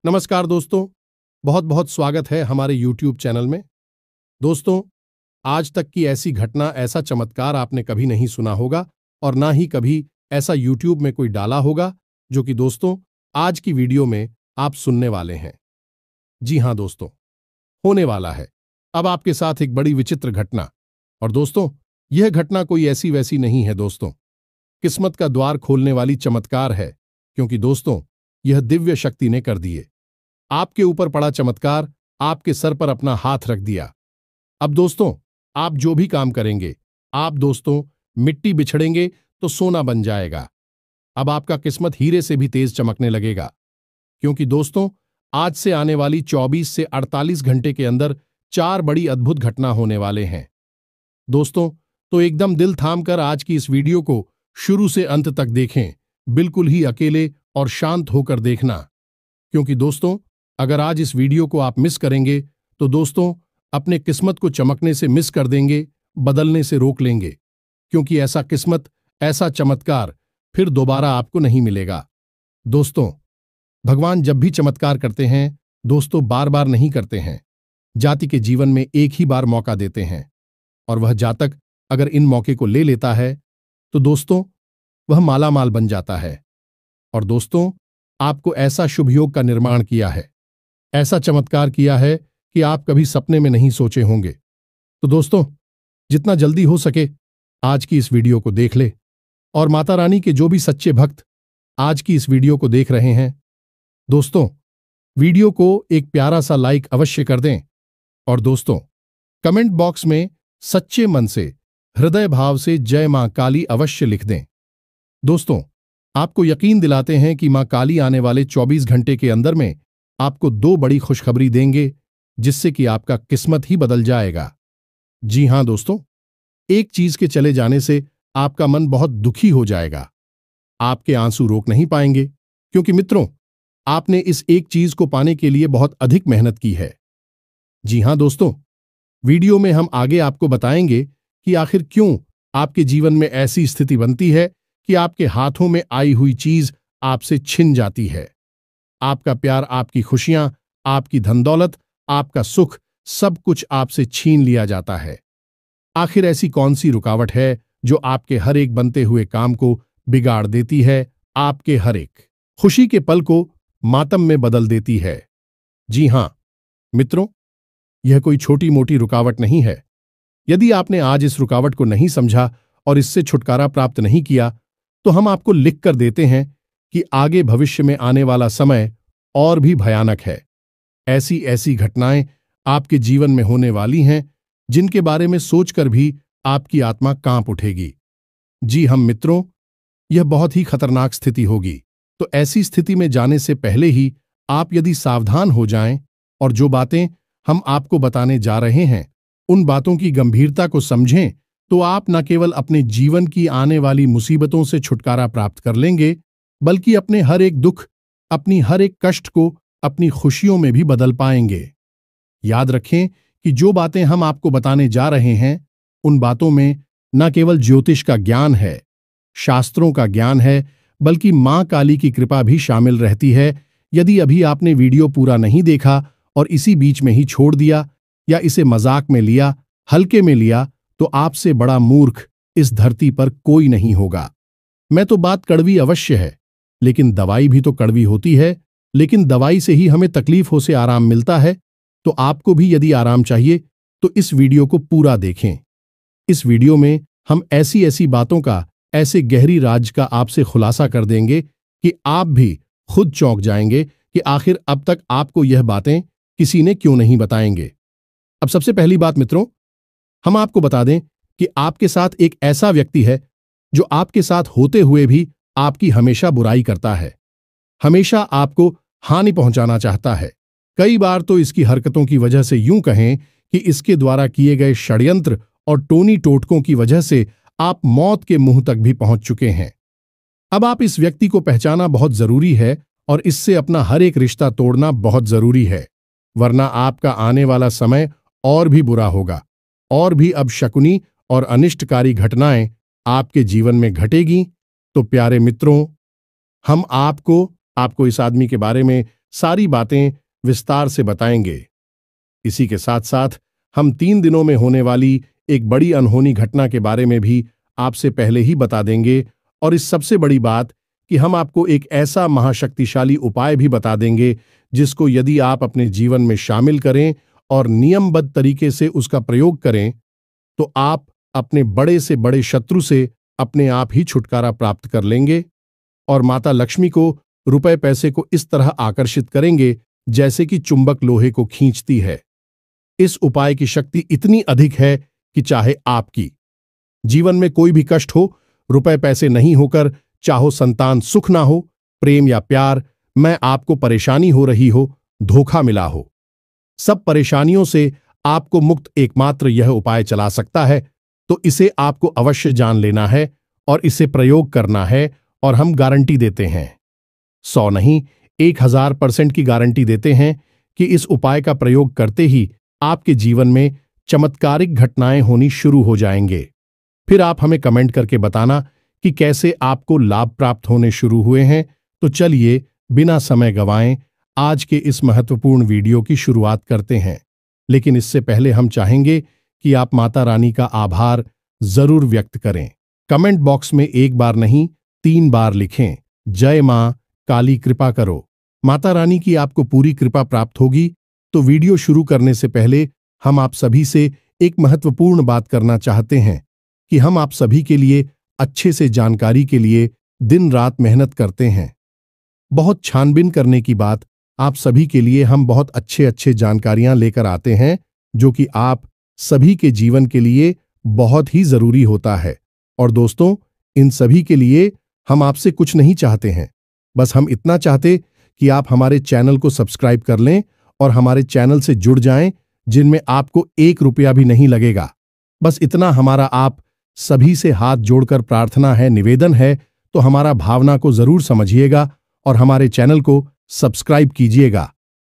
नमस्कार दोस्तों, बहुत बहुत स्वागत है हमारे YouTube चैनल में। दोस्तों, आज तक की ऐसी घटना, ऐसा चमत्कार आपने कभी नहीं सुना होगा और ना ही कभी ऐसा YouTube में कोई डाला होगा, जो कि दोस्तों आज की वीडियो में आप सुनने वाले हैं। जी हां दोस्तों, होने वाला है अब आपके साथ एक बड़ी विचित्र घटना। और दोस्तों, यह घटना कोई ऐसी वैसी नहीं है दोस्तों, किस्मत का द्वार खोलने वाली चमत्कार है, क्योंकि दोस्तों यह दिव्य शक्ति ने कर दिए। आपके ऊपर पड़ा चमत्कार, आपके सर पर अपना हाथ रख दिया। अब दोस्तों, आप जो भी काम करेंगे, आप दोस्तों मिट्टी बिछड़ेंगे तो सोना बन जाएगा। अब आपका किस्मत हीरे से भी तेज चमकने लगेगा, क्योंकि दोस्तों आज से आने वाली 24 से 48 घंटे के अंदर 4 बड़ी अद्भुत घटना होने वाले हैं। दोस्तों, तो एकदम दिल थाम कर आज की इस वीडियो को शुरू से अंत तक देखें, बिल्कुल ही अकेले और शांत होकर देखना, क्योंकि दोस्तों अगर आज इस वीडियो को आप मिस करेंगे तो दोस्तों अपने किस्मत को चमकने से मिस कर देंगे, बदलने से रोक लेंगे, क्योंकि ऐसा किस्मत, ऐसा चमत्कार फिर दोबारा आपको नहीं मिलेगा। दोस्तों, भगवान जब भी चमत्कार करते हैं दोस्तों, बार बार नहीं करते हैं। जाति के जीवन में एक ही बार मौका देते हैं, और वह जातक अगर इन मौके को ले लेता है तो दोस्तों वह मालामाल बन जाता है। और दोस्तों, आपको ऐसा शुभ योग का निर्माण किया है, ऐसा चमत्कार किया है कि आप कभी सपने में नहीं सोचे होंगे। तो दोस्तों, जितना जल्दी हो सके आज की इस वीडियो को देख ले, और माता रानी के जो भी सच्चे भक्त आज की इस वीडियो को देख रहे हैं, दोस्तों वीडियो को एक प्यारा सा लाइक अवश्य कर दें, और दोस्तों कमेंट बॉक्स में सच्चे मन से, हृदय भाव से जय मां काली अवश्य लिख दें। दोस्तों, आपको यकीन दिलाते हैं कि मां काली आने वाले 24 घंटे के अंदर में आपको 2 बड़ी खुशखबरी देंगे, जिससे कि आपका किस्मत ही बदल जाएगा। जी हां दोस्तों, एक चीज के चले जाने से आपका मन बहुत दुखी हो जाएगा, आपके आंसू रोक नहीं पाएंगे, क्योंकि मित्रों आपने इस एक चीज को पाने के लिए बहुत अधिक मेहनत की है। जी हां दोस्तों, वीडियो में हम आगे आपको बताएंगे कि आखिर क्यों आपके जीवन में ऐसी स्थिति बनती है कि आपके हाथों में आई हुई चीज आपसे छिन जाती है। आपका प्यार, आपकी खुशियां, आपकी धन दौलत, आपका सुख, सब कुछ आपसे छीन लिया जाता है। आखिर ऐसी कौन सी रुकावट है जो आपके हर एक बनते हुए काम को बिगाड़ देती है, आपके हर एक खुशी के पल को मातम में बदल देती है? जी हां मित्रों, यह कोई छोटी मोटी रुकावट नहीं है। यदि आपने आज इस रुकावट को नहीं समझा और इससे छुटकारा प्राप्त नहीं किया, तो हम आपको लिख कर देते हैं कि आगे भविष्य में आने वाला समय और भी भयानक है। ऐसी ऐसी घटनाएं आपके जीवन में होने वाली हैं जिनके बारे में सोचकर भी आपकी आत्मा कांप उठेगी। जी हम मित्रों, यह बहुत ही खतरनाक स्थिति होगी। तो ऐसी स्थिति में जाने से पहले ही आप यदि सावधान हो जाएं और जो बातें हम आपको बताने जा रहे हैं उन बातों की गंभीरता को समझें, तो आप न केवल अपने जीवन की आने वाली मुसीबतों से छुटकारा प्राप्त कर लेंगे, बल्कि अपने हर एक दुख, अपनी हर एक कष्ट को अपनी खुशियों में भी बदल पाएंगे। याद रखें कि जो बातें हम आपको बताने जा रहे हैं उन बातों में न केवल ज्योतिष का ज्ञान है, शास्त्रों का ज्ञान है, बल्कि मां काली की कृपा भी शामिल रहती है। यदि अभी आपने वीडियो पूरा नहीं देखा और इसी बीच में ही छोड़ दिया या इसे मजाक में लिया, हल्के में लिया, तो आपसे बड़ा मूर्ख इस धरती पर कोई नहीं होगा। मैं तो बात कड़वी अवश्य है, लेकिन दवाई भी तो कड़वी होती है, लेकिन दवाई से ही हमें तकलीफों से आराम मिलता है। तो आपको भी यदि आराम चाहिए तो इस वीडियो को पूरा देखें। इस वीडियो में हम ऐसी ऐसी बातों का, ऐसे गहरी राज का आपसे खुलासा कर देंगे कि आप भी खुद चौंक जाएंगे कि आखिर अब तक आपको यह बातें किसी ने क्यों नहीं बताएंगे। अब सबसे पहली बात मित्रों, हम आपको बता दें कि आपके साथ एक ऐसा व्यक्ति है जो आपके साथ होते हुए भी आपकी हमेशा बुराई करता है, हमेशा आपको हानि पहुंचाना चाहता है। कई बार तो इसकी हरकतों की वजह से यूं कहें कि इसके द्वारा किए गए षड्यंत्र और टोनी टोटकों की वजह से आप मौत के मुंह तक भी पहुंच चुके हैं। अब आप इस व्यक्ति को पहचाना बहुत जरूरी है और इससे अपना हर एक रिश्ता तोड़ना बहुत जरूरी है, वरना आपका आने वाला समय और भी बुरा होगा, और भी अपशकुनी और अनिष्टकारी घटनाएं आपके जीवन में घटेगी। तो प्यारे मित्रों, हम आपको इस आदमी के बारे में सारी बातें विस्तार से बताएंगे। इसी के साथ साथ हम 3 दिनों में होने वाली एक बड़ी अनहोनी घटना के बारे में भी आपसे पहले ही बता देंगे, और इस सबसे बड़ी बात कि हम आपको एक ऐसा महाशक्तिशाली उपाय भी बता देंगे जिसको यदि आप अपने जीवन में शामिल करें और नियमबद्ध तरीके से उसका प्रयोग करें तो आप अपने बड़े से बड़े शत्रु से अपने आप ही छुटकारा प्राप्त कर लेंगे और माता लक्ष्मी को रुपए पैसे को इस तरह आकर्षित करेंगे जैसे कि चुंबक लोहे को खींचती है। इस उपाय की शक्ति इतनी अधिक है कि चाहे आपकी जीवन में कोई भी कष्ट हो, रुपए पैसे नहीं होकर, चाहो संतान सुख ना हो, प्रेम या प्यार में आपको परेशानी हो रही हो, धोखा मिला हो, सब परेशानियों से आपको मुक्त एकमात्र यह उपाय चला सकता है। तो इसे आपको अवश्य जान लेना है और इसे प्रयोग करना है, और हम गारंटी देते हैं, 100 नहीं 1000% की गारंटी देते हैं कि इस उपाय का प्रयोग करते ही आपके जीवन में चमत्कारिक घटनाएं होनी शुरू हो जाएंगे। फिर आप हमें कमेंट करके बताना कि कैसे आपको लाभ प्राप्त होने शुरू हुए हैं। तो चलिए बिना समय गंवाएं आज के इस महत्वपूर्ण वीडियो की शुरुआत करते हैं। लेकिन इससे पहले हम चाहेंगे कि आप माता रानी का आभार जरूर व्यक्त करें। कमेंट बॉक्स में 1 बार नहीं 3 बार लिखें, जय मां काली कृपा करो। माता रानी की आपको पूरी कृपा प्राप्त होगी। तो वीडियो शुरू करने से पहले हम आप सभी से एक महत्वपूर्ण बात करना चाहते हैं कि हम आप सभी के लिए अच्छे से जानकारी के लिए दिन रात मेहनत करते हैं। बहुत छानबीन करने की बात, आप सभी के लिए हम बहुत अच्छे जानकारियां लेकर आते हैं जो कि आप सभी के जीवन के लिए बहुत ही जरूरी होता है। और दोस्तों, इन सभी के लिए हम आपसे कुछ नहीं चाहते हैं, बस हम इतना चाहते कि आप हमारे चैनल को सब्सक्राइब कर लें और हमारे चैनल से जुड़ जाएं, जिनमें आपको 1 रुपया भी नहीं लगेगा। बस इतना हमारा आप सभी से हाथ जोड़कर प्रार्थना है, निवेदन है। तो हमारा भावना को जरूर समझिएगा और हमारे चैनल को सब्सक्राइब कीजिएगा।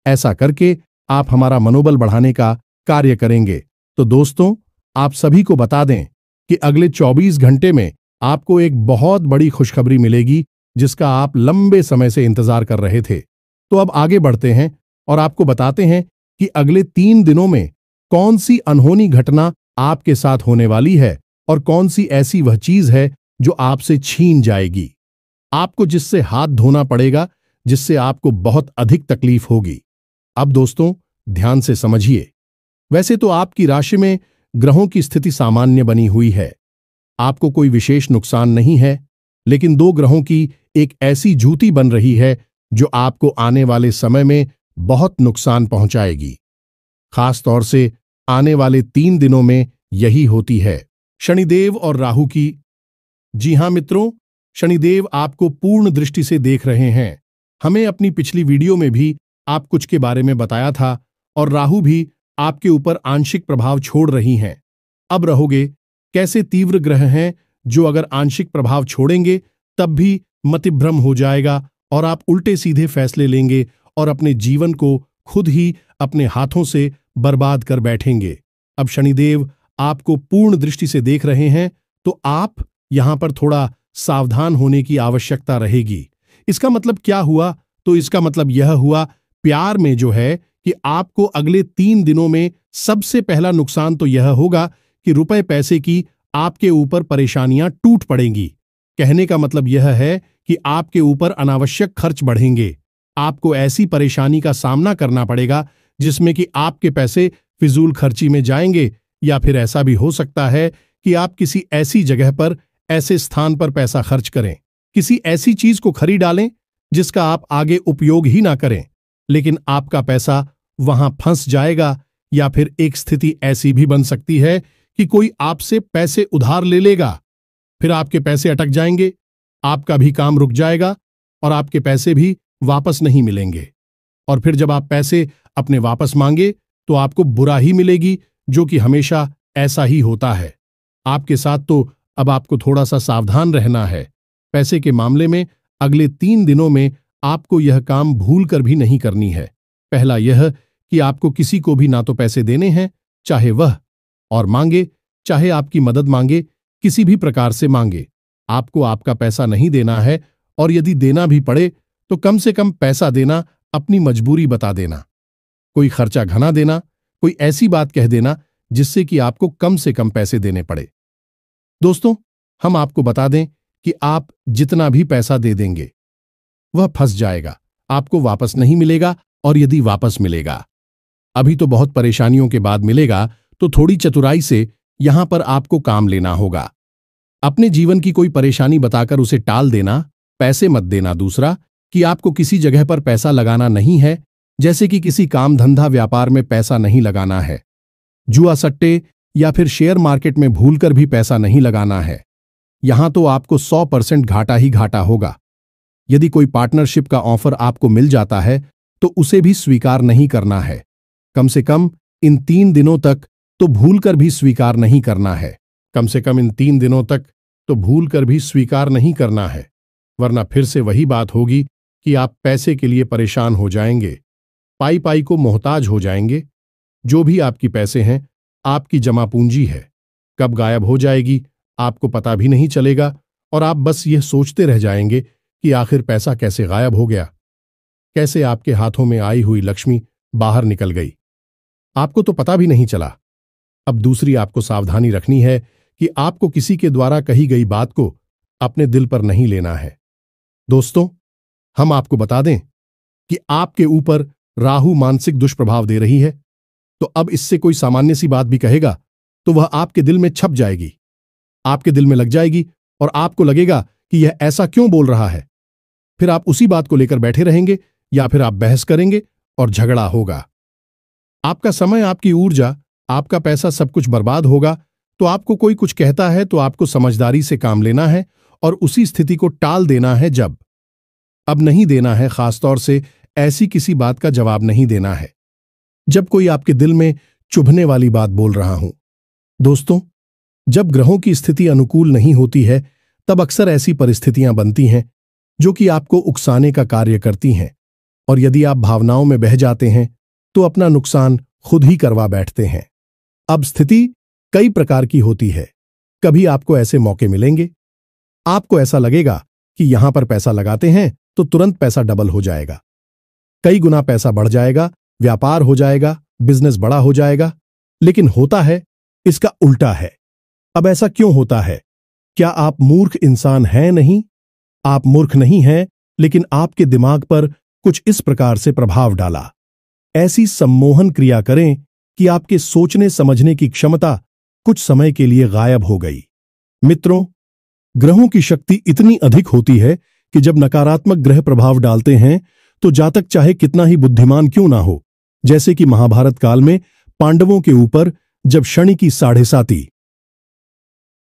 ऐसा करके आप हमारा मनोबल बढ़ाने का कार्य करेंगे। तो दोस्तों, आप सभी को बता दें कि अगले 24 घंटे में आपको एक बहुत बड़ी खुशखबरी मिलेगी जिसका आप लंबे समय से इंतजार कर रहे थे। तो अब आगे बढ़ते हैं और आपको बताते हैं कि अगले 3 दिनों में कौन सी अनहोनी घटना आपके साथ होने वाली है और कौन सी ऐसी वह चीज है जो आपसे छीन जाएगी, आपको जिससे हाथ धोना पड़ेगा, जिससे आपको बहुत अधिक तकलीफ होगी। अब दोस्तों ध्यान से समझिए। वैसे तो आपकी राशि में ग्रहों की स्थिति सामान्य बनी हुई है, आपको कोई विशेष नुकसान नहीं है, लेकिन 2 ग्रहों की एक ऐसी जुती बन रही है जो आपको आने वाले समय में बहुत नुकसान पहुंचाएगी। खास तौर से आने वाले 3 दिनों में यही होती है शनिदेव और राहु की। जी हां मित्रों, शनिदेव आपको पूर्ण दृष्टि से देख रहे हैं। हमें अपनी पिछली वीडियो में भी आप कुछ के बारे में बताया था, और राहु भी आपके ऊपर आंशिक प्रभाव छोड़ रही हैं। अब रहोगे कैसे तीव्र ग्रह हैं जो अगर आंशिक प्रभाव छोड़ेंगे तब भी मतिभ्रम हो जाएगा और आप उल्टे सीधे फैसले लेंगे और अपने जीवन को खुद ही अपने हाथों से बर्बाद कर बैठेंगे। अब शनिदेव आपको पूर्ण दृष्टि से देख रहे हैं, तो आप यहां पर थोड़ा सावधान होने की आवश्यकता रहेगी। इसका मतलब क्या हुआ? तो इसका मतलब यह हुआ प्यार में जो है कि आपको अगले 3 दिनों में सबसे पहला नुकसान तो यह होगा कि रुपए पैसे की आपके ऊपर परेशानियां टूट पड़ेंगी। कहने का मतलब यह है कि आपके ऊपर अनावश्यक खर्च बढ़ेंगे। आपको ऐसी परेशानी का सामना करना पड़ेगा जिसमें कि आपके पैसे फिजूल खर्ची में जाएंगे, या फिर ऐसा भी हो सकता है कि आप किसी ऐसी जगह पर, ऐसे स्थान पर पैसा खर्च करें, किसी ऐसी चीज को खरीद डालें जिसका आप आगे उपयोग ही ना करें, लेकिन आपका पैसा वहां फंस जाएगा। या फिर एक स्थिति ऐसी भी बन सकती है कि कोई आपसे पैसे उधार ले लेगा, फिर आपके पैसे अटक जाएंगे, आपका भी काम रुक जाएगा और आपके पैसे भी वापस नहीं मिलेंगे। और फिर जब आप पैसे अपने वापस मांगे तो आपको बुरा ही मिलेगी, जो कि हमेशा ऐसा ही होता है आपके साथ। तो अब आपको थोड़ा सा सावधान रहना है। पैसे के मामले में अगले 3 दिनों में आपको यह काम भूल कर भी नहीं करनी है। पहला यह कि आपको किसी को भी ना तो पैसे देने हैं, चाहे वह और मांगे, चाहे आपकी मदद मांगे, किसी भी प्रकार से मांगे, आपको आपका पैसा नहीं देना है। और यदि देना भी पड़े तो कम से कम पैसा देना अपनी मजबूरी बता देना, कोई खर्चा घना देना, कोई ऐसी बात कह देना जिससे कि आपको कम से कम पैसे देने पड़े। दोस्तों, हम आपको बता दें कि आप जितना भी पैसा दे देंगे वह फंस जाएगा, आपको वापस नहीं मिलेगा, और यदि वापस मिलेगा अभी तो बहुत परेशानियों के बाद मिलेगा, तो थोड़ी चतुराई से यहां पर आपको काम लेना होगा। अपने जीवन की कोई परेशानी बताकर उसे टाल देना, पैसे मत देना। दूसरा, कि आपको किसी जगह पर पैसा लगाना नहीं है, जैसे कि किसी काम धंधा व्यापार में पैसा नहीं लगाना है, जुआ सट्टे या फिर शेयर मार्केट में भूलकर भी पैसा नहीं लगाना है। यहां तो आपको 100% घाटा ही घाटा होगा। यदि कोई पार्टनरशिप का ऑफर आपको मिल जाता है तो उसे भी स्वीकार नहीं करना है। कम से कम इन 3 दिनों तक तो भूलकर भी स्वीकार नहीं करना है। कम से कम इन 3 दिनों तक तो भूलकर भी स्वीकार नहीं करना है, वरना फिर से वही बात होगी कि आप पैसे के लिए परेशान हो जाएंगे, पाई पाई को मोहताज हो जाएंगे। जो भी आपकी पैसे हैं, आपकी जमा पूंजी है, कब गायब हो जाएगी आपको पता भी नहीं चलेगा, और आप बस यह सोचते रह जाएंगे कि आखिर पैसा कैसे गायब हो गया, कैसे आपके हाथों में आई हुई लक्ष्मी बाहर निकल गई, आपको तो पता भी नहीं चला। अब दूसरी आपको सावधानी रखनी है कि आपको किसी के द्वारा कही गई बात को अपने दिल पर नहीं लेना है। दोस्तों, हम आपको बता दें कि आपके ऊपर राहु मानसिक दुष्प्रभाव दे रही है, तो अब इससे कोई सामान्य सी बात भी कहेगा तो वह आपके दिल में छप जाएगी, आपके दिल में लग जाएगी, और आपको लगेगा कि यह ऐसा क्यों बोल रहा है। फिर आप उसी बात को लेकर बैठे रहेंगे, या फिर आप बहस करेंगे और झगड़ा होगा। आपका समय, आपकी ऊर्जा, आपका पैसा सब कुछ बर्बाद होगा। तो आपको कोई कुछ कहता है तो आपको समझदारी से काम लेना है और उसी स्थिति को टाल देना है। जब अब नहीं देना है, खासतौर से ऐसी किसी बात का जवाब नहीं देना है जब कोई आपके दिल में चुभने वाली बात बोल रहा हूं। दोस्तों, जब ग्रहों की स्थिति अनुकूल नहीं होती है तब अक्सर ऐसी परिस्थितियां बनती हैं जो कि आपको उकसाने का कार्य करती हैं, और यदि आप भावनाओं में बह जाते हैं तो अपना नुकसान खुद ही करवा बैठते हैं। अब स्थिति कई प्रकार की होती है। कभी आपको ऐसे मौके मिलेंगे, आपको ऐसा लगेगा कि यहां पर पैसा लगाते हैं तो तुरंत पैसा डबल हो जाएगा, कई गुना पैसा बढ़ जाएगा, व्यापार हो जाएगा, बिजनेस बड़ा हो जाएगा। लेकिन होता है इसका उल्टा है। अब ऐसा क्यों होता है? क्या आप मूर्ख इंसान हैं? नहीं, आप मूर्ख नहीं हैं, लेकिन आपके दिमाग पर कुछ इस प्रकार से प्रभाव डाला। ऐसी सम्मोहन क्रिया करें कि आपके सोचने समझने की क्षमता कुछ समय के लिए गायब हो गई। मित्रों, ग्रहों की शक्ति इतनी अधिक होती है कि जब नकारात्मक ग्रह प्रभाव डालते हैं तो जातक चाहे कितना ही बुद्धिमान क्यों ना हो, जैसे कि महाभारत काल में पांडवों के ऊपर जब शनि की 7.5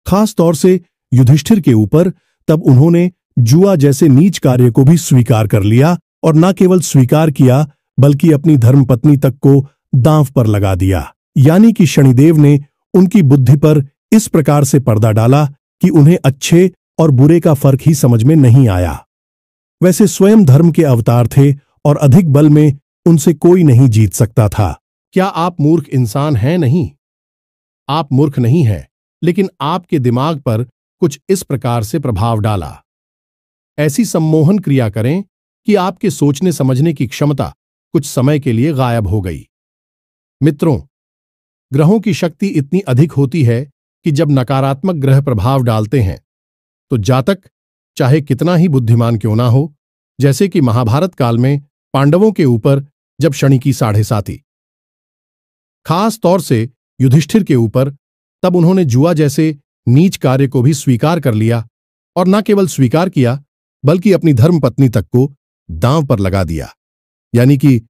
खास तौर से युधिष्ठिर के ऊपर, तब उन्होंने जुआ जैसे नीच कार्य को भी स्वीकार कर लिया, और न केवल स्वीकार किया बल्कि अपनी धर्मपत्नी तक को दांव पर लगा दिया। यानी कि शनिदेव ने उनकी बुद्धि पर इस प्रकार से पर्दा डाला कि उन्हें अच्छे और बुरे का फर्क ही समझ में नहीं आया। वैसे स्वयं धर्म के अवतार थे और अधिक बल में उनसे कोई नहीं जीत सकता था। क्या आप मूर्ख इंसान हैं? नहीं, आप मूर्ख नहीं हैं, लेकिन आपके दिमाग पर कुछ इस प्रकार से प्रभाव डाला। ऐसी सम्मोहन क्रिया करें कि आपके सोचने समझने की क्षमता कुछ समय के लिए गायब हो गई। मित्रों, ग्रहों की शक्ति इतनी अधिक होती है कि जब नकारात्मक ग्रह प्रभाव डालते हैं तो जातक चाहे कितना ही बुद्धिमान क्यों ना हो, जैसे कि महाभारत काल में पांडवों के ऊपर जब शनि की 7.5 खास तौर से युधिष्ठिर के ऊपर, तब उन्होंने जुआ जैसे नीच कार्य को भी स्वीकार कर लिया, और न केवल स्वीकार किया बल्कि अपनी धर्मपत्नी तक को दांव पर लगा दिया। यानी कि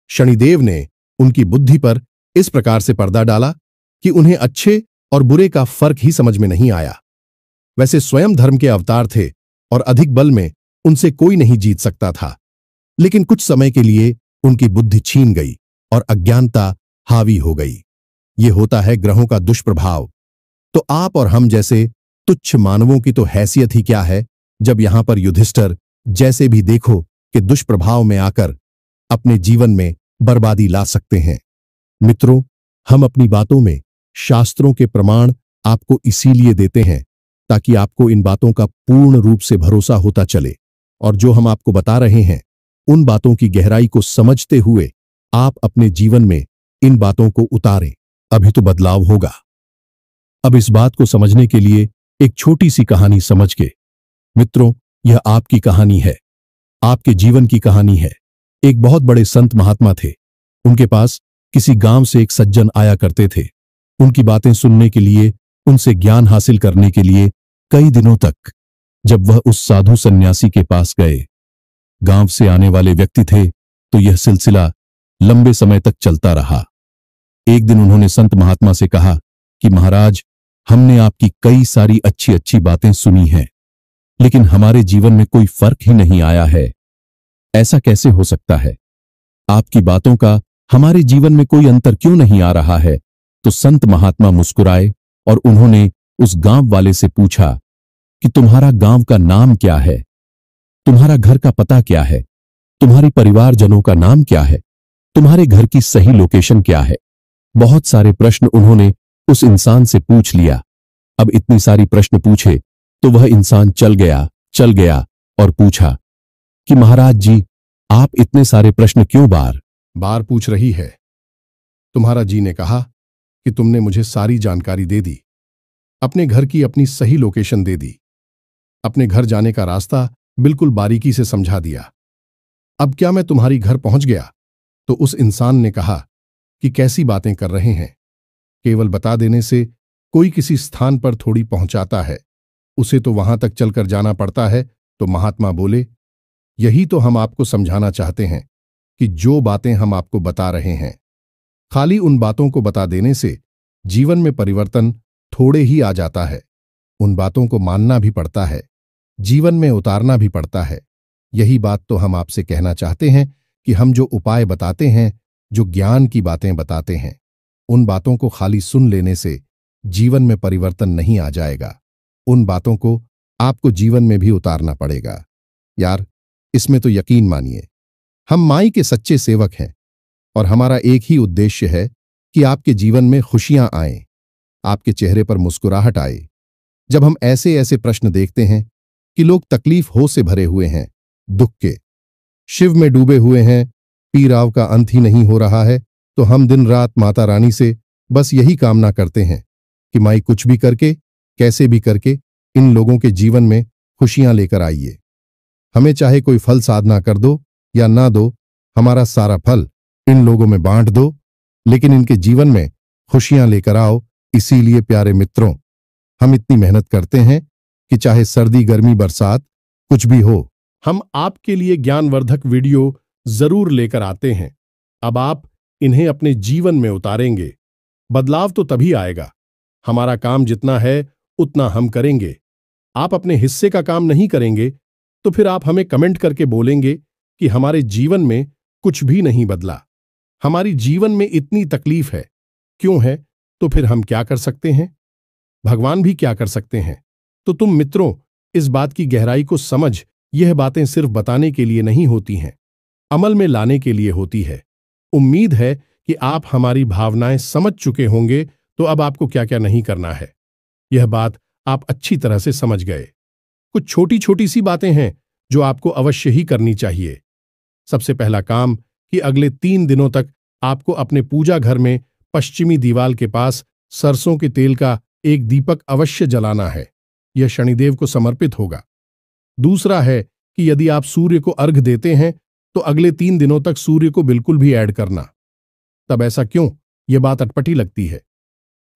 शनिदेव ने उनकी बुद्धि पर इस प्रकार से पर्दा डाला कि उन्हें अच्छे और बुरे का फर्क ही समझ में नहीं आया। वैसे स्वयं धर्म के अवतार थे और अधिक बल में उनसे कोई नहीं जीत सकता था, लेकिन कुछ समय के लिए उनकी बुद्धि छीन गई और अज्ञानता हावी हो गई। ये होता है ग्रहों का दुष्प्रभाव। तो आप और हम जैसे तुच्छ मानवों की तो हैसियत ही क्या है, जब यहां पर युधिष्ठिर जैसे भी देखो कि दुष्प्रभाव में आकर अपने जीवन में बर्बादी ला सकते हैं। मित्रों, हम अपनी बातों में शास्त्रों के प्रमाण आपको इसीलिए देते हैं ताकि आपको इन बातों का पूर्ण रूप से भरोसा होता चले, और जो हम आपको बता रहे हैं उन बातों की गहराई को समझते हुए आप अपने जीवन में इन बातों को उतारें। अभी तो बदलाव होगा। अब इस बात को समझने के लिए एक छोटी सी कहानी समझ के। मित्रों, यह आपकी कहानी है, आपके जीवन की कहानी है। एक बहुत बड़े संत महात्मा थे। उनके पास किसी गांव से एक सज्जन आया करते थे। उनकी बातें सुनने के लिए, उनसे ज्ञान हासिल करने के लिए कई दिनों तक जब वह उस साधु सन्यासी के पास गए, गांव से आने वाले व्यक्ति थे, तो यह सिलसिला लंबे समय तक चलता रहा। एक दिन उन्होंने संत महात्मा से कहा कि महाराज, हमने आपकी कई सारी अच्छी अच्छी बातें सुनी हैं, लेकिन हमारे जीवन में कोई फर्क ही नहीं आया है। ऐसा कैसे हो सकता है? आपकी बातों का हमारे जीवन में कोई अंतर क्यों नहीं आ रहा है? तो संत महात्मा मुस्कुराए और उन्होंने उस गांव वाले से पूछा कि तुम्हारा गांव का नाम क्या है? तुम्हारा घर का पता क्या है? तुम्हारे परिवारजनों का नाम क्या है? तुम्हारे घर की सही लोकेशन क्या है? बहुत सारे प्रश्न उन्होंने उस इंसान से पूछ लिया। अब इतनी सारी प्रश्न पूछे तो वह इंसान चल गया और पूछा कि महाराज जी, आप इतने सारे प्रश्न क्यों बार बार पूछ रही है? तुम्हारा जी ने कहा कि तुमने मुझे सारी जानकारी दे दी, अपने घर की अपनी सही लोकेशन दे दी, अपने घर जाने का रास्ता बिल्कुल बारीकी से समझा दिया। अब क्या मैं तुम्हारी घर पहुंच गया? तो उस इंसान ने कहा कि कैसी बातें कर रहे हैं, केवल बता देने से कोई किसी स्थान पर थोड़ी पहुंचाता है, उसे तो वहां तक चलकर जाना पड़ता है। तो महात्मा बोले, यही तो हम आपको समझाना चाहते हैं कि जो बातें हम आपको बता रहे हैं, खाली उन बातों को बता देने से जीवन में परिवर्तन थोड़े ही आ जाता है। उन बातों को मानना भी पड़ता है, जीवन में उतारना भी पड़ता है। यही बात तो हम आपसे कहना चाहते हैं कि हम जो उपाय बताते हैं, जो ज्ञान की बातें बताते हैं, उन बातों को खाली सुन लेने से जीवन में परिवर्तन नहीं आ जाएगा। उन बातों को आपको जीवन में भी उतारना पड़ेगा। यार, इसमें तो यकीन मानिए, हम माई के सच्चे सेवक हैं और हमारा एक ही उद्देश्य है कि आपके जीवन में खुशियां आएं, आपके चेहरे पर मुस्कुराहट आए। जब हम ऐसे ऐसे प्रश्न देखते हैं कि लोग तकलीफ हो से भरे हुए हैं, दुख के शिव में डूबे हुए हैं, पीराव का अंत ही नहीं हो रहा है, तो हम दिन रात माता रानी से बस यही कामना करते हैं कि माई कुछ भी करके, कैसे भी करके इन लोगों के जीवन में खुशियां लेकर आइए। हमें चाहे कोई फल साधना कर दो या ना दो, हमारा सारा फल इन लोगों में बांट दो, लेकिन इनके जीवन में खुशियां लेकर आओ। इसीलिए प्यारे मित्रों, हम इतनी मेहनत करते हैं कि चाहे सर्दी, गर्मी, बरसात कुछ भी हो, हम आपके लिए ज्ञानवर्धक वीडियो जरूर लेकर आते हैं। अब आप इन्हें अपने जीवन में उतारेंगे, बदलाव तो तभी आएगा। हमारा काम जितना है उतना हम करेंगे। आप अपने हिस्से का काम नहीं करेंगे तो फिर आप हमें कमेंट करके बोलेंगे कि हमारे जीवन में कुछ भी नहीं बदला, हमारी जीवन में इतनी तकलीफ है, क्यों है? तो फिर हम क्या कर सकते हैं? भगवान भी क्या कर सकते हैं? तो तुम मित्रों, इस बात की गहराई को समझ, यह बातें सिर्फ बताने के लिए नहीं होती हैं, अमल में लाने के लिए होती है। उम्मीद है कि आप हमारी भावनाएं समझ चुके होंगे, तो अब आपको क्या क्या नहीं करना है, यह बात आप अच्छी तरह से समझ गए। कुछ छोटी छोटी सी बातें हैं जो आपको अवश्य ही करनी चाहिए। सबसे पहला काम कि अगले 3 दिनों तक आपको अपने पूजा घर में पश्चिमी दीवार के पास सरसों के तेल का एक दीपक अवश्य जलाना है। यह शनिदेव को समर्पित होगा। दूसरा है कि यदि आप सूर्य को अर्घ देते हैं तो अगले 3 दिनों तक सूर्य को बिल्कुल भी ऐड करना। तब ऐसा क्यों? यह बात अटपटी लगती है,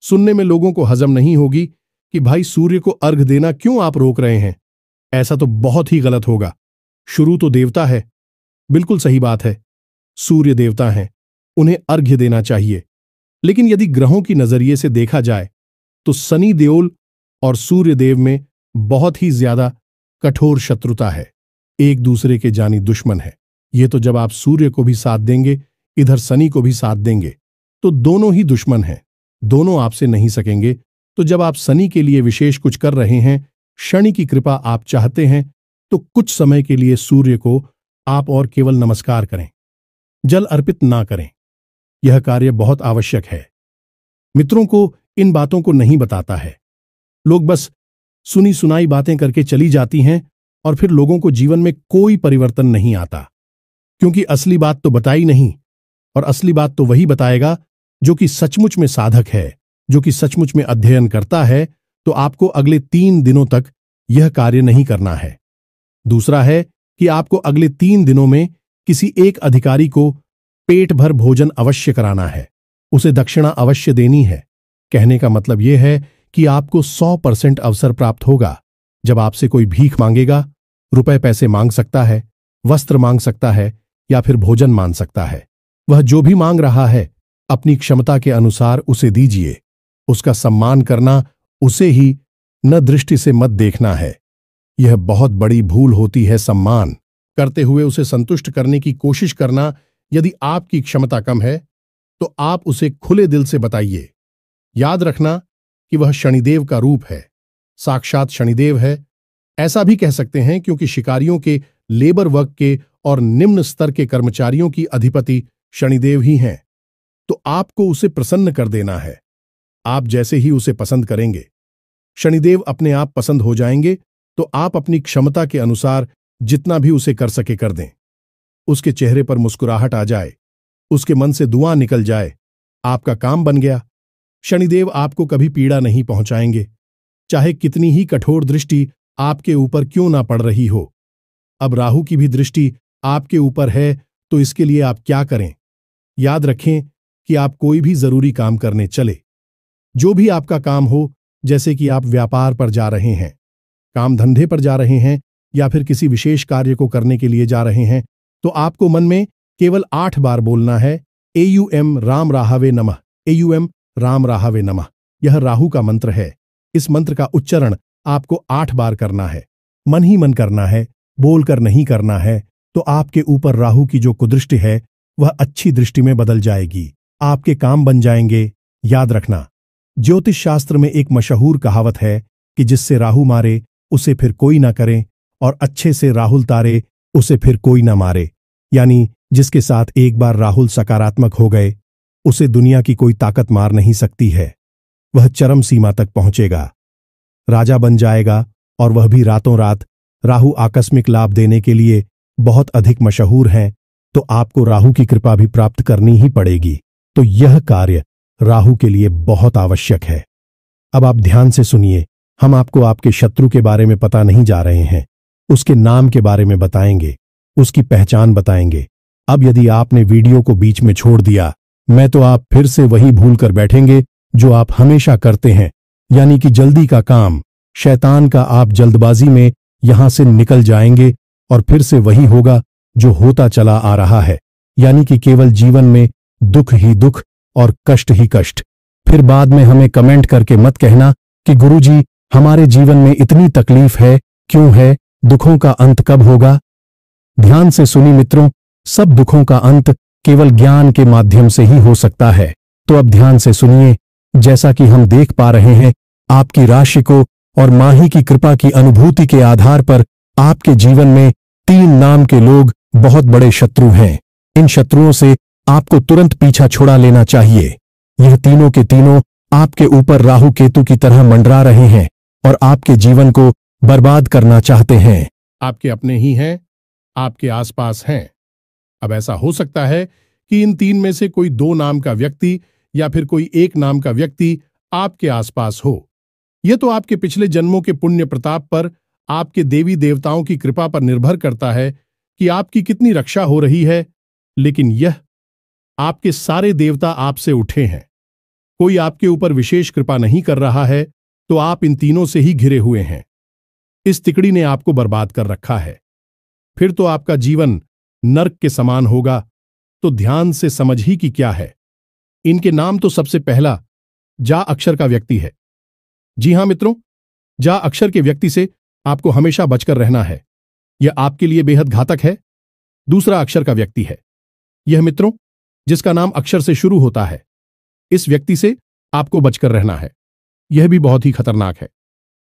सुनने में लोगों को हजम नहीं होगी कि भाई सूर्य को अर्घ देना क्यों आप रोक रहे हैं। ऐसा तो बहुत ही गलत होगा। शुरू तो देवता है, बिल्कुल सही बात है, सूर्य देवता हैं, उन्हें अर्घ्य देना चाहिए। लेकिन यदि ग्रहों की नजरिए से देखा जाए तो शनि देओल और सूर्य देव में बहुत ही ज्यादा कठोर शत्रुता है, एक दूसरे के जानी दुश्मन है। ये तो जब आप सूर्य को भी साथ देंगे, इधर शनि को भी साथ देंगे, तो दोनों ही दुश्मन हैं, दोनों आपसे नहीं सकेंगे। तो जब आप शनि के लिए विशेष कुछ कर रहे हैं, शनि की कृपा आप चाहते हैं, तो कुछ समय के लिए सूर्य को आप और केवल नमस्कार करें, जल अर्पित ना करें। यह कार्य बहुत आवश्यक है। मित्रों को इन बातों को नहीं बताता है, लोग बस सुनी सुनाई बातें करके चली जाती हैं और फिर लोगों को जीवन में कोई परिवर्तन नहीं आता। क्योंकि असली बात तो बताई नहीं, और असली बात तो वही बताएगा जो कि सचमुच में साधक है, जो कि सचमुच में अध्ययन करता है। तो आपको अगले 3 दिनों तक यह कार्य नहीं करना है। दूसरा है कि आपको अगले 3 दिनों में किसी एक अधिकारी को पेट भर भोजन अवश्य कराना है, उसे दक्षिणा अवश्य देनी है। कहने का मतलब यह है कि आपको 100% अवसर प्राप्त होगा। जब आपसे कोई भीख मांगेगा, रुपए पैसे मांग सकता है, वस्त्र मांग सकता है या फिर भोजन मांग सकता है, वह जो भी मांग रहा है अपनी क्षमता के अनुसार उसे दीजिए। उसका सम्मान करना, उसे ही न दृष्टि से मत देखना है। यह बहुत बड़ी भूल होती है। सम्मान करते हुए उसे संतुष्ट करने की कोशिश करना। यदि आपकी क्षमता कम है तो आप उसे खुले दिल से बताइए। याद रखना कि वह शनिदेव का रूप है, साक्षात शनिदेव है। ऐसा भी कह सकते हैं क्योंकि शिकारियों के, लेबर वर्ग के और निम्न स्तर के कर्मचारियों की अधिपति शनिदेव ही हैं। तो आपको उसे प्रसन्न कर देना है। आप जैसे ही उसे पसंद करेंगे, शनिदेव अपने आप पसंद हो जाएंगे। तो आप अपनी क्षमता के अनुसार जितना भी उसे कर सके कर दें। उसके चेहरे पर मुस्कुराहट आ जाए, उसके मन से दुआ निकल जाए, आपका काम बन गया। शनिदेव आपको कभी पीड़ा नहीं पहुंचाएंगे, चाहे कितनी ही कठोर दृष्टि आपके ऊपर क्यों ना पड़ रही हो। अब राहु की भी दृष्टि आपके ऊपर है, तो इसके लिए आप क्या करें? याद रखें कि आप कोई भी जरूरी काम करने चले, जो भी आपका काम हो, जैसे कि आप व्यापार पर जा रहे हैं, काम धंधे पर जा रहे हैं या फिर किसी विशेष कार्य को करने के लिए जा रहे हैं, तो आपको मन में केवल 8 बार बोलना है AUM राम राहवे नमः, AUM राम राहवे नमः। यह राहु का मंत्र है। इस मंत्र का उच्चारण आपको 8 बार करना है। मन ही मन करना है, बोलकर नहीं करना है। तो आपके ऊपर राहु की जो कुदृष्टि है वह अच्छी दृष्टि में बदल जाएगी, आपके काम बन जाएंगे। याद रखना, ज्योतिष शास्त्र में एक मशहूर कहावत है कि जिससे राहु मारे उसे फिर कोई ना करे, और अच्छे से राहुल तारे उसे फिर कोई ना मारे। यानी जिसके साथ एक बार राहुल सकारात्मक हो गए, उसे दुनिया की कोई ताकत मार नहीं सकती है। वह चरम सीमा तक पहुंचेगा, राजा बन जाएगा, और वह भी रातों रात। राहु आकस्मिक लाभ देने के लिए बहुत अधिक मशहूर हैं, तो आपको राहु की कृपा भी प्राप्त करनी ही पड़ेगी। तो यह कार्य राहु के लिए बहुत आवश्यक है। अब आप ध्यान से सुनिए। हम आपको आपके शत्रु के बारे में पता नहीं जा रहे हैं, उसके नाम के बारे में बताएंगे, उसकी पहचान बताएंगे। अब यदि आपने वीडियो को बीच में छोड़ दिया, मैं तो आप फिर से वही भूल कर बैठेंगे जो आप हमेशा करते हैं, यानी कि जल्दी का काम। शैतान का आप जल्दबाजी में यहां से निकल जाएंगे और फिर से वही होगा जो होता चला आ रहा है, यानी कि केवल जीवन में दुख ही दुख और कष्ट ही कष्ट। फिर बाद में हमें कमेंट करके मत कहना कि गुरुजी हमारे जीवन में इतनी तकलीफ है, क्यों है, दुखों का अंत कब होगा। ध्यान से सुनी मित्रों, सब दुखों का अंत केवल ज्ञान के माध्यम से ही हो सकता है। तो अब ध्यान से सुनिए। जैसा कि हम देख पा रहे हैं, आपकी राशि को और माही की कृपा की अनुभूति के आधार पर आपके जीवन में 3 नाम के लोग बहुत बड़े शत्रु हैं। इन शत्रुओं से आपको तुरंत पीछा छुड़ा लेना चाहिए। यह तीनों के तीनों आपके ऊपर राहु केतु की तरह मंडरा रहे हैं और आपके जीवन को बर्बाद करना चाहते हैं। आपके अपने ही हैं, आपके आसपास हैं। अब ऐसा हो सकता है कि इन 3 में से कोई 2 नाम का व्यक्ति या फिर कोई 1 नाम का व्यक्ति आपके आसपास हो। यह तो आपके पिछले जन्मों के पुण्य प्रताप पर, आपके देवी देवताओं की कृपा पर निर्भर करता है कि आपकी कितनी रक्षा हो रही है। लेकिन यह आपके सारे देवता आपसे उठे हैं, कोई आपके ऊपर विशेष कृपा नहीं कर रहा है, तो आप इन तीनों से ही घिरे हुए हैं। इस तिकड़ी ने आपको बर्बाद कर रखा है। फिर तो आपका जीवन नर्क के समान होगा। तो ध्यान से समझ ही कि क्या है। इनके नाम तो सबसे पहला जा अक्षर का व्यक्ति है। जी हां मित्रों, जा अक्षर के व्यक्ति से आपको हमेशा बचकर रहना है, यह आपके लिए बेहद घातक है। दूसरा अक्षर का व्यक्ति है यह मित्रों, जिसका नाम अक्षर से शुरू होता है। इस व्यक्ति से आपको बचकर रहना है, यह भी बहुत ही खतरनाक है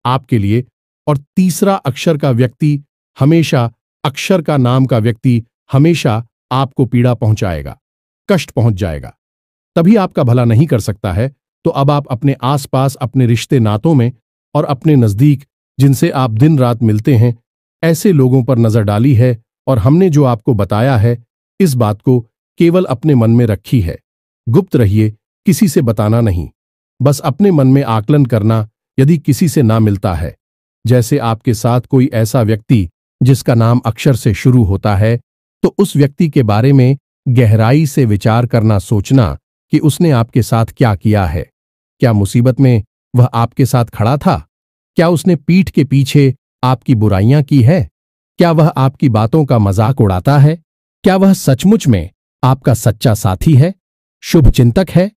आपके लिए। और तीसरा अक्षर का व्यक्ति हमेशा, अक्षर का नाम का व्यक्ति हमेशा आपको पीड़ा पहुंचाएगा, कष्ट पहुंच जाएगा, तभी आपका भला नहीं कर सकता है। तो अब आप अपने आसपास, अपने रिश्ते नातों में और अपने नजदीक, जिनसे आप दिन रात मिलते हैं, ऐसे लोगों पर नजर डाली है। और हमने जो आपको बताया है इस बात को केवल अपने मन में रखी है। गुप्त रहिए, किसी से बताना नहीं। बस अपने मन में आकलन करना, यदि किसी से ना मिलता है, जैसे आपके साथ कोई ऐसा व्यक्ति जिसका नाम अक्षर से शुरू होता है, तो उस व्यक्ति के बारे में गहराई से विचार करना, सोचना कि उसने आपके साथ क्या किया है। क्या मुसीबत में वह आपके साथ खड़ा था? क्या उसने पीठ के पीछे आपकी बुराइयां की है? क्या वह आपकी बातों का मजाक उड़ाता है? क्या वह सचमुच में आपका सच्चा साथी है, शुभचिंतक है?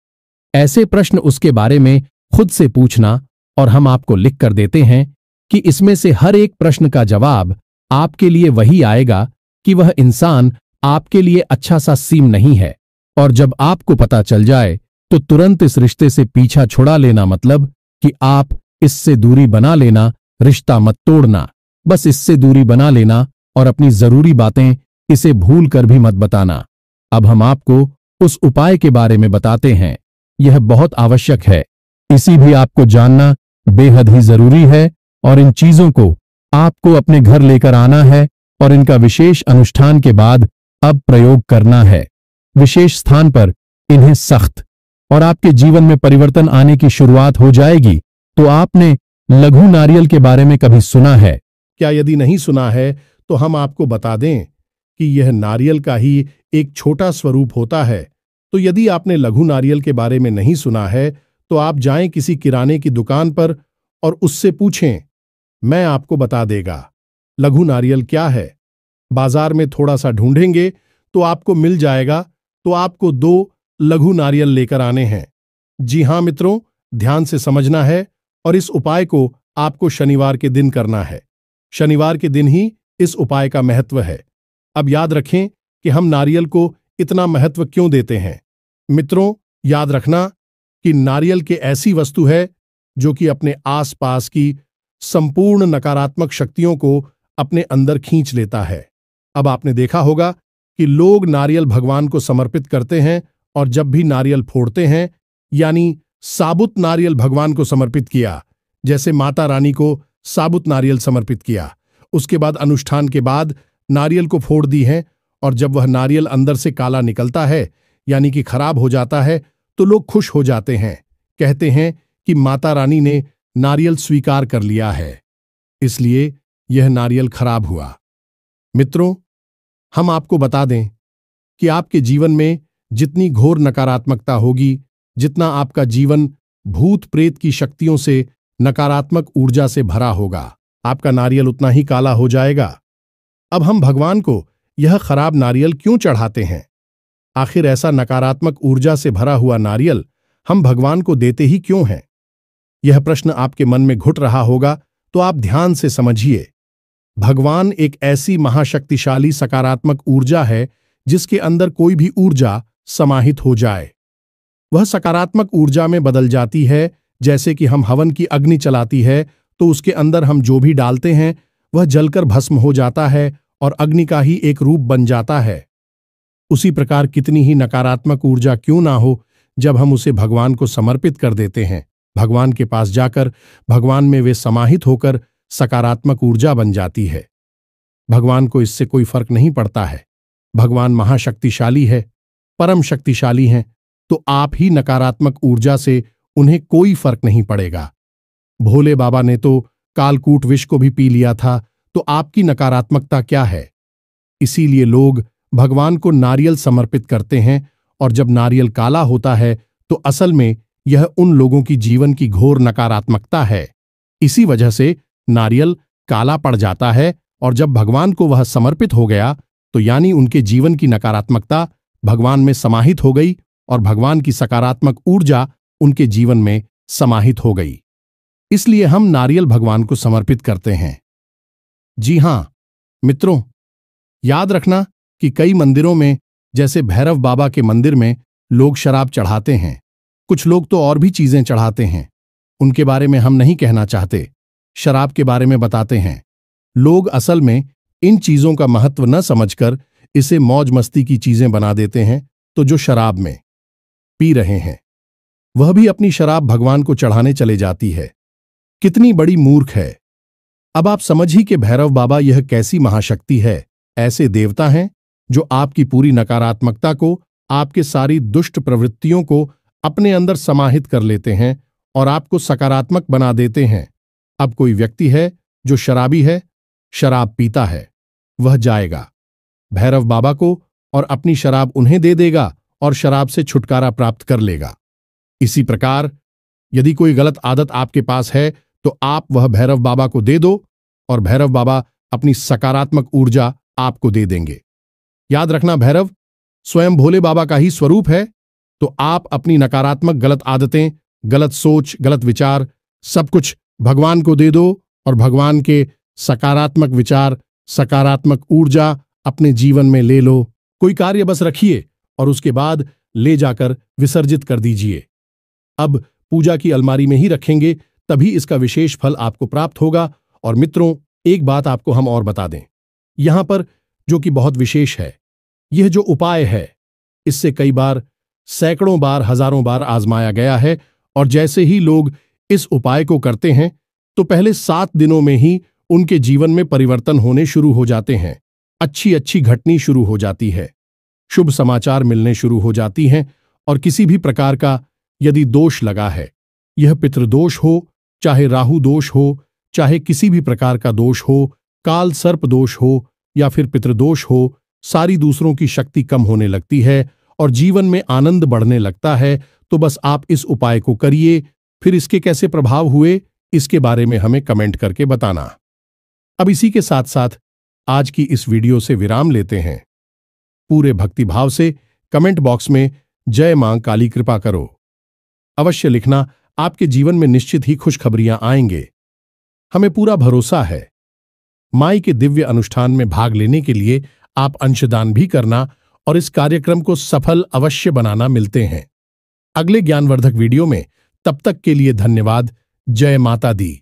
ऐसे प्रश्न उसके बारे में खुद से पूछना, और हम आपको लिख कर देते हैं कि इसमें से हर एक प्रश्न का जवाब आपके लिए वही आएगा कि वह इंसान आपके लिए अच्छा सा सीम नहीं है। और जब आपको पता चल जाए तो तुरंत इस रिश्ते से पीछा छुड़ा लेना, मतलब कि आप इससे दूरी बना लेना, रिश्ता मत तोड़ना, बस इससे दूरी बना लेना और अपनी जरूरी बातें इसे भूल कर भी मत बताना। अब हम आपको उस उपाय के बारे में बताते हैं। यह बहुत आवश्यक है, इसी भी आपको जानना बेहद ही जरूरी है, और इन चीजों को आपको अपने घर लेकर आना है और इनका विशेष अनुष्ठान के बाद अब प्रयोग करना है। विशेष स्थान पर इन्हें सख्त, और आपके जीवन में परिवर्तन आने की शुरुआत हो जाएगी। तो आपने लघु नारियल के बारे में कभी सुना है क्या? यदि नहीं सुना है तो हम आपको बता दें कि यह नारियल का ही एक छोटा स्वरूप होता है। तो यदि आपने लघु नारियल के बारे में नहीं सुना है तो आप जाएं किसी किराने की दुकान पर और उससे पूछें, मैं आपको बता देगा लघु नारियल क्या है। बाजार में थोड़ा सा ढूंढेंगे तो आपको मिल जाएगा। तो आपको 2 लघु नारियल लेकर आने हैं। जी हां मित्रों, ध्यान से समझना है, और इस उपाय को आपको शनिवार के दिन करना है। शनिवार के दिन ही इस उपाय का महत्व है। अब याद रखें कि हम नारियल को इतना महत्व क्यों देते हैं। मित्रों, याद रखना कि नारियल के ऐसी वस्तु है जो कि अपने आसपास की संपूर्ण नकारात्मक शक्तियों को अपने अंदर खींच लेता है। अब आपने देखा होगा कि लोग नारियल भगवान को समर्पित करते हैं, और जब भी नारियल फोड़ते हैं, यानी साबुत नारियल भगवान को समर्पित किया, जैसे माता रानी को साबुत नारियल समर्पित किया, उसके बाद अनुष्ठान के बाद नारियल को फोड़ दी है, और जब वह नारियल अंदर से काला निकलता है, यानी कि खराब हो जाता है, तो लोग खुश हो जाते हैं, कहते हैं कि माता रानी ने नारियल स्वीकार कर लिया है, इसलिए यह नारियल खराब हुआ। मित्रों, हम आपको बता दें कि आपके जीवन में जितनी घोर नकारात्मकता होगी, जितना आपका जीवन भूत प्रेत की शक्तियों से, नकारात्मक ऊर्जा से भरा होगा, आपका नारियल उतना ही काला हो जाएगा। अब हम भगवान को यह खराब नारियल क्यों चढ़ाते हैं? आखिर ऐसा नकारात्मक ऊर्जा से भरा हुआ नारियल हम भगवान को देते ही क्यों हैं? यह प्रश्न आपके मन में घुट रहा होगा, तो आप ध्यान से समझिए। भगवान एक ऐसी महाशक्तिशाली सकारात्मक ऊर्जा है जिसके अंदर कोई भी ऊर्जा समाहित हो जाए, वह सकारात्मक ऊर्जा में बदल जाती है। जैसे कि हम हवन की अग्नि चलाती है तो उसके अंदर हम जो भी डालते हैं वह जलकर भस्म हो जाता है और अग्नि का ही एक रूप बन जाता है। उसी प्रकार कितनी ही नकारात्मक ऊर्जा क्यों ना हो, जब हम उसे भगवान को समर्पित कर देते हैं, भगवान के पास जाकर भगवान में वे समाहित होकर सकारात्मक ऊर्जा बन जाती है। भगवान को इससे कोई फर्क नहीं पड़ता है। भगवान महाशक्तिशाली है, परम शक्तिशाली हैं, तो आप ही नकारात्मक ऊर्जा से उन्हें कोई फर्क नहीं पड़ेगा। भोले बाबा ने तो कालकूट विष को भी पी लिया था, तो आपकी नकारात्मकता क्या है? इसीलिए लोग भगवान को नारियल समर्पित करते हैं, और जब नारियल काला होता है तो असल में यह उन लोगों की जीवन की घोर नकारात्मकता है। इसी वजह से नारियल काला पड़ जाता है, और जब भगवान को वह समर्पित हो गया तो यानी उनके जीवन की नकारात्मकता भगवान में समाहित हो गई और भगवान की सकारात्मक ऊर्जा उनके जीवन में समाहित हो गई। इसलिए हम नारियल भगवान को समर्पित करते हैं। जी हां मित्रों, याद रखना कि कई मंदिरों में, जैसे भैरव बाबा के मंदिर में, लोग शराब चढ़ाते हैं। कुछ लोग तो और भी चीजें चढ़ाते हैं, उनके बारे में हम नहीं कहना चाहते, शराब के बारे में बताते हैं। लोग असल में इन चीजों का महत्व न समझकर इसे मौज मस्ती की चीजें बना देते हैं। तो जो शराब में पी रहे हैं वह भी अपनी शराब भगवान को चढ़ाने चले जाती है। कितनी बड़ी मूर्ख है। अब आप समझिए कि भैरव बाबा यह कैसी महाशक्ति है। ऐसे देवता हैं जो आपकी पूरी नकारात्मकता को, आपके सारी दुष्ट प्रवृत्तियों को अपने अंदर समाहित कर लेते हैं और आपको सकारात्मक बना देते हैं। अब कोई व्यक्ति है जो शराबी है, शराब पीता है, वह जाएगा भैरव बाबा को और अपनी शराब उन्हें दे देगा और शराब से छुटकारा प्राप्त कर लेगा। इसी प्रकार यदि कोई गलत आदत आपके पास है तो आप वह भैरव बाबा को दे दो और भैरव बाबा अपनी सकारात्मक ऊर्जा आपको दे देंगे। याद रखना, भैरव स्वयं भोले बाबा का ही स्वरूप है, तो आप अपनी नकारात्मक गलत आदतें, गलत सोच, गलत विचार सब कुछ भगवान को दे दो और भगवान के सकारात्मक विचार, सकारात्मक ऊर्जा अपने जीवन में ले लो। कोई कार्य बस रखिए और उसके बाद ले जाकर विसर्जित कर दीजिए। अब पूजा की अलमारी में ही रखेंगे, तभी इसका विशेष फल आपको प्राप्त होगा। और मित्रों, एक बात आपको हम और बता दें, यहां पर जो कि बहुत विशेष है, यह जो उपाय है इससे कई बार, सैकड़ों बार, हजारों बार आजमाया गया है और जैसे ही लोग इस उपाय को करते हैं तो पहले 7 दिनों में ही उनके जीवन में परिवर्तन होने शुरू हो जाते हैं, अच्छी अच्छी घटनी शुरू हो जाती है, शुभ समाचार मिलने शुरू हो जाती हैं। और किसी भी प्रकार का यदि दोष लगा है, यह पितृदोष हो, चाहे राहु दोष हो, चाहे किसी भी प्रकार का दोष हो, काल सर्प दोष हो या फिर पितृदोष हो, सारी दूसरों की शक्ति कम होने लगती है और जीवन में आनंद बढ़ने लगता है। तो बस आप इस उपाय को करिए, फिर इसके कैसे प्रभाव हुए इसके बारे में हमें कमेंट करके बताना। अब इसी के साथ साथ आज की इस वीडियो से विराम लेते हैं। पूरे भक्तिभाव से कमेंट बॉक्स में जय मां काली कृपा करो अवश्य लिखना, आपके जीवन में निश्चित ही खुशखबरियां आएंगे, हमें पूरा भरोसा है। माई के दिव्य अनुष्ठान में भाग लेने के लिए आप अंशदान भी करना और इस कार्यक्रम को सफल अवश्य बनाना। मिलते हैं अगले ज्ञानवर्धक वीडियो में, तब तक के लिए धन्यवाद। जय माता दी।